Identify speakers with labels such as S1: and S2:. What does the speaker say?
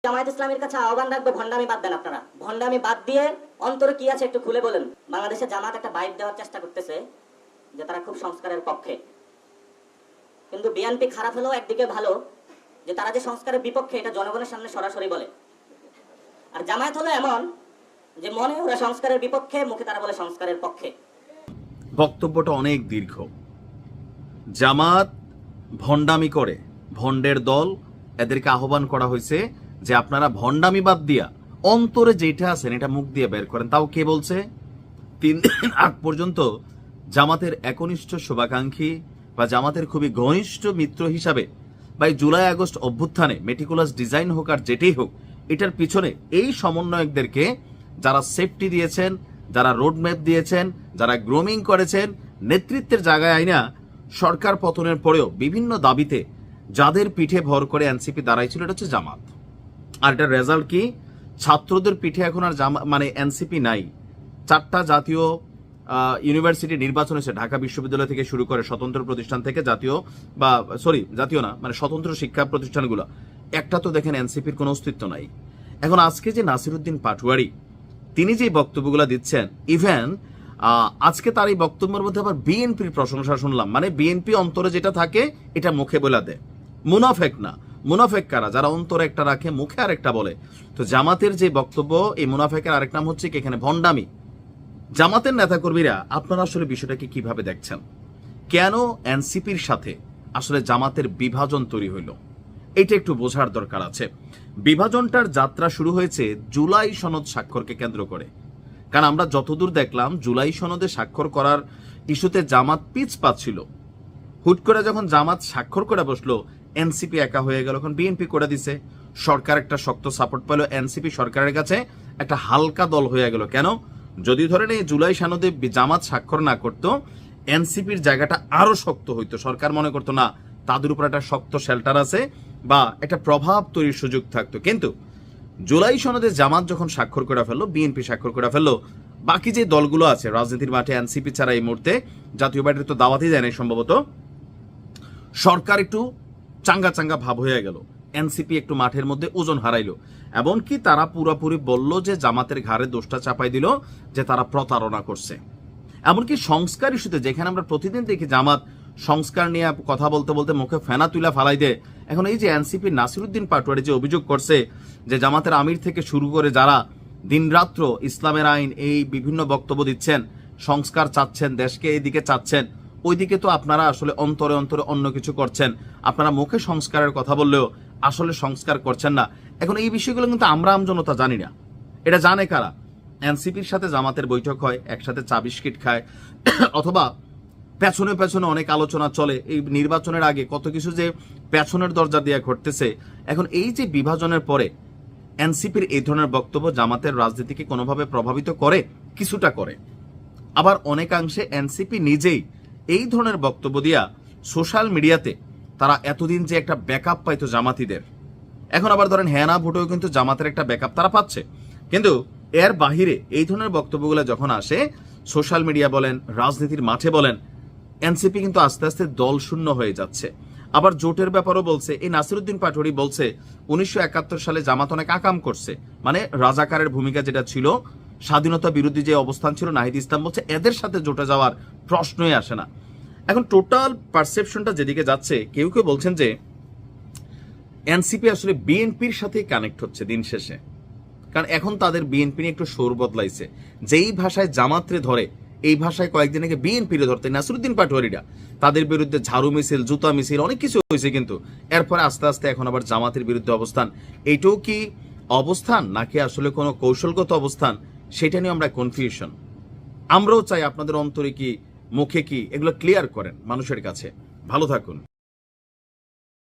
S1: জামায়াত ইসলামের কাছে আহ্বান রাখবো, ভণ্ডামি বাদ দেন। আপনারা ভণ্ডামি বাদ দিয়ে অন্তরে কি আছে একটু খুলে বলেন। বাংলাদেশে জামাত একটা বাইট দেওয়ার চেষ্টা করতেছে যে তারা খুব সংস্কারের পক্ষে, কিন্তু বিএনপি খারাপ হলেও একদিকে ভালো যে তারা যে সংস্কারের বিপক্ষে এটা জনগণের সামনে সরাসরি বলে। আর জামায়াত হলো এমন যে মনে ওরা সংস্কারের বিপক্ষে, মুখে তারা বলে সংস্কারের পক্ষে।
S2: বক্তব্যটা অনেক দীর্ঘ। জামাত ভণ্ডামি করে, ভণ্ডের দল, এদেরকে আহ্বান করা হয়েছে যে আপনারা ভণ্ডামি বাদ দিয়া অন্তরে যেটা আছেন এটা মুখ দিয়ে বের করেন। তাও কে বলছে? 3 দিন আগ পর্যন্ত জামাতের একনিষ্ঠ শুভাকাঙ্ক্ষী বা জামাতের খুবই ঘনিষ্ঠ মিত্র হিসাবে বা জুলাই আগস্ট অভ্যুত্থানে মেটিকুলাস ডিজাইন হোক আর যেটাই হোক, এটার পিছনে এই সমন্বয়কদেরকে যারা সেফটি দিয়েছেন, যারা রোডম্যাপ দিয়েছেন, যারা গ্রোমিং করেছেন, নেতৃত্বের জায়গায় আইনা সরকার পতনের পরেও বিভিন্ন দাবিতে যাদের পিঠে ভর করে এনসিপি দাঁড়াইছিল, এটা হচ্ছে জামাত। আর এটার রেজাল্ট কি? ছাত্রদের পিঠে এখন আর এনসিপি নাই। 4টা জাতীয় ইউনিভার্সিটি নির্বাচন হয়েছে, ঢাকা বিশ্ববিদ্যালয় থেকে শুরু করে স্বতন্ত্র প্রতিষ্ঠান থেকে জাতীয় না, স্বতন্ত্র শিক্ষা প্রতিষ্ঠানগুলো, একটা তো দেখেন এনসিপির কোনো অস্তিত্ব নাই। এখন আজকে যে নাসিরউদ্দিন পাটোয়ারি তিনি যে বক্তব্যগুলো দিচ্ছেন, ইভেন আজকে তার এই বক্তব্যের মধ্যে আবার বিএনপির প্রশংসা শুনলাম। মানে বিএনপি অন্তরে যেটা থাকে এটা মুখে বলে দেয়। মুনাফেক না, মুনাফেক কারা? যারা অন্তরে একটা রাখে, মুখে আর একটা বলে। তো জামাতের যে বক্তব্য, এই মুনাফেকের আরেক নাম হচ্ছে কি এখানে ভণ্ডামি। জামাতের নেতাকর্মীরা আপনারা আসলে বিষয়টাকে কিভাবে দেখছেন? কেন এনসিপির সাথে আসলে জামাতের বিভাজন তৈরি হইল, এটা একটু বোঝার দরকার আছে। বিভাজনটার যাত্রা শুরু হয়েছে জুলাই সনদ স্বাক্ষরকে কেন্দ্র করে। কারণ আমরা যতদূর দেখলাম, জুলাই সনদে স্বাক্ষর করার ইস্যুতে জামাত পিছ পাচ্ছিল। হুট করে যখন জামাত স্বাক্ষর করে বসলো, এনসিপি একা হয়ে গেল। এখন বিএনপি করে দিছে, সরকার একটা শক্ত সাপোর্ট পেল, এনসিপি সরকারের কাছে একটা হালকা দল হয়ে গেল। কেন? যদি ধরেন এই জুলাই সনদে জামাত স্বাক্ষর না করতো, এনসিপির জায়গাটা আরো শক্ত হইতো। সরকার মনে করতো না তাদের উপর একটা শক্ত শেল্টার আছে বা একটা প্রভাব তৈরির সুযোগ থাকতো। কিন্তু জুলাই সনদে জামাত যখন স্বাক্ষর করে ফেললো, বিএনপি স্বাক্ষর করে ফেললো, বাকি যে দলগুলো আছে রাজনীতির মাঠে, এনসিপি ছাড়া এই মুহূর্তে জাতীয় পার্টির তো দাওয়াতই দেয় না সম্ভবত, সরকার একটু চাঙ্গা চাঙ্গা ভাব হয়ে গেল। এনসিপি একটু মাঠের মধ্যে ওজন হারাইলো। এমনকি তারা পুরোপুরি বলল যে জামাতের ঘাড়ে দোষটা চাপাই দিল যে তারা প্রতারণা করছে। এমনকি সংস্কার ইস্যুতে যেখানে আমরা প্রতিদিন দেখি জামাত সংস্কার নিয়ে কথা বলতে বলতে মুখে ফেনা তুলা ফালাই দেয়, এখন এই যে এনসিপি নাসিরউদ্দিন পাটোয়ারি যে অভিযোগ করছে যে জামাতের আমির থেকে শুরু করে যারা দিনরাত্র ইসলামের আইন এই বিভিন্ন বক্তব্য দিচ্ছেন, সংস্কার চাচ্ছেন, দেশকে এইদিকে চাচ্ছেন, ওইদিকে তো আপনারা আসলে অন্তরে অন্তরে অন্য কিছু করছেন। আপনারা মুখে সংস্কারের কথা বললেও আসলে সংস্কার করছেন না। এখন এই বিষয়গুলো কিন্তু আমরা আমজনতা জানি না। এটা জানে কারা? এনসিপির সাথে জামাতের বৈঠক হয়, একসাথে চা বিস্কিট খায়, অথবা পেছনে পেছনে অনেক আলোচনা চলে। এই নির্বাচনের আগে কত কিছু যে পেছনের দরজা দিয়ে ঘটতেছে। এখন এই যে বিভাজনের পরে এনসিপির এই ধরনের বক্তব্য জামাতের রাজনীতিকে কোনোভাবে প্রভাবিত করে? কিছুটা করে। আবার অনেকাংশে এনসিপি নিজেই এই ধরনের বক্তব্য দিয়া সোশ্যাল মিডিয়াতে তারা এতদিন যে একটা ব্যাকআপ পাইতো জামাতিদের, এখন আবার ধরেন হ্যাঁ না ভোটেও কিন্তু জামাতের একটা ব্যাকআপ তারা পাচ্ছে। কিন্তু এর বাহিরে এই ধরনের বক্তব্যগুলো যখন আসে, সোশ্যাল মিডিয়া বলেন, রাজনীতির মাঠে বলেন, এনসিপি কিন্তু আস্তে আস্তে দল শূন্য হয়ে যাচ্ছে। আবার জোটের ব্যাপারও বলছে। এই নাসিরউদ্দিন পাটোয়ারি বলছে 1971 সালে জামাত অনেক আকাম করছে, মানে রাজাকারের ভূমিকা যেটা ছিল, স্বাধীনতা বিরোধী যে অবস্থান ছিল, নাহিদ ইসলাম বলছে এদের সাথে জোটে যাওয়ার প্রশ্নই আসে না। এখন টোটাল পারসেপশনটা যেদিকে যাচ্ছে, কেউ কেউ বলছেন যে এনসিপি আসলে বিএনপির সাথে কানেক্ট হচ্ছে দিন শেষে। কারণ এখন তাদের বিএনপি নিয়ে একটু সুর বদলাইছে। যেই ভাষায় জামাতরে ধরে, এই ভাষায় কয়েকদিন আগে বিএনপিরে ধরতে নাসিরউদ্দিন পাটোয়ারিরা, তাদের বিরুদ্ধে ঝাড়ু মিছিল, জুতা মিছিল, অনেক কিছু হয়েছে। কিন্তু এরপরে আস্তে আস্তে এখন আবার জামাতের বিরুদ্ধে অবস্থান। এইটাও কি অবস্থান নাকি আসলে কোনো কৌশলগত অবস্থান, সেটা নিয়ে আমরা কনফিউশন। আমরাও চাই আপনাদের অন্তরে কি, মুখে কি, এগুলো ক্লিয়ার করেন মানুষের কাছে। ভালো থাকুন।